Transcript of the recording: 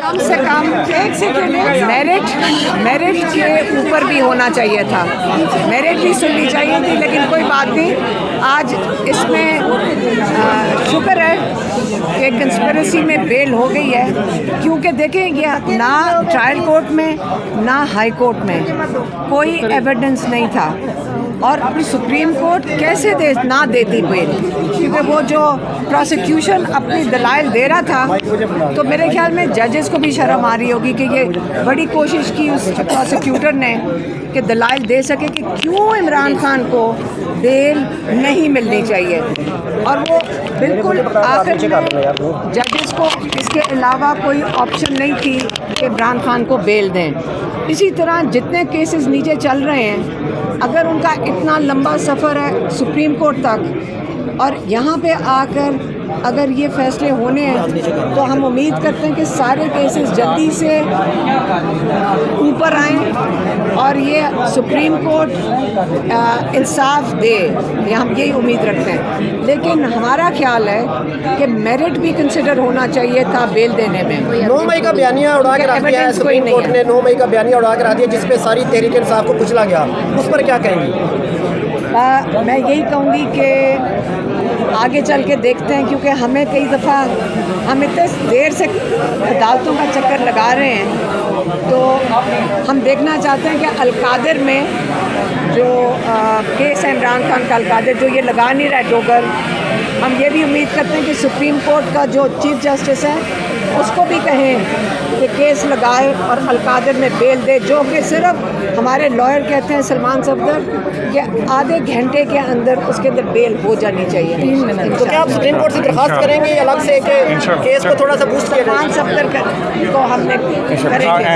कम से cum merit के ऊपर भी होना चाहिए था। मेरिट भी सुननी चाहिए थी, लेकिन कोई बात नहीं। आज इसमें शुक्र है कि कंस्पिरेसी में बेल हो गई है, क्योंकि देखें ये ना ट्रायल कोर्ट में ना हाई कोर्ट में कोई एविडेंस नहीं था, और सुप्रीम कोर्ट कैसे ना देती बेल, क्योंकि वो जो प्रोसिक्यूशन अपनी दलाइल दे रहा था, तो मेरे ख्याल में जजेस को भी शर्म आ रही होगी कि ये बड़ी कोशिश की उस प्रोसिक्यूटर ने कि दलाइल दे सके कि क्यों इमरान खान को बेल नहीं मिलनी चाहिए, और वो बिल्कुल आखिर में जजेस को इसके अलावा कोई ऑप्शन नहीं थी कि इमरान खान को बेल दें। इसी तरह जितने केसेस नीचे चल रहे हैं, अगर उनका इतना लंबा सफ़र है सुप्रीम कोर्ट तक, और यहाँ पे आकर अगर ये फैसले होने हैं, तो हम उम्मीद करते हैं कि सारे केसेस जल्दी से ऊपर आएँ और ये सुप्रीम कोर्ट इंसाफ दे, ये हम यही उम्मीद रखते हैं। लेकिन हमारा ख्याल है कि मेरिट भी कंसिडर होना चाहिए था बेल देने में। 9 मई का बयानिया उड़ा के रख दिया है सुप्रीम कोर्ट ने, 9 मई का बयानिया उड़ा के रख दिया जिसपे सारी तहरीक इंसाफ को कुचला गया, उस पर क्या कहेंगी? मैं यही कहूँगी कि आगे चल के देखते हैं, क्योंकि हमें कई दफ़ा हम इतने देर से अदालतों का चक्कर लगा रहे हैं, तो हम देखना चाहते हैं कि अलकादिर में जो केस है इमरान खान का, अलकादिर जो ये लगा नहीं रहा है डोगर, हम ये भी उम्मीद करते हैं कि सुप्रीम कोर्ट का जो चीफ जस्टिस है उसको भी कहें कि केस लगाए और अलकादिर में बेल दे, जो कि सिर्फ हमारे लॉयर कहते हैं सलमान सफदर कि आधे घंटे के अंदर उसके अंदर बेल हो जानी चाहिए। 3 मिनट। तो क्या आप सुप्रीम कोर्ट से दरखास्त करेंगे अलग से कि केस को थोड़ा सा बूस्ट किया जाए? सलमान सफदर को हमने करेंगे।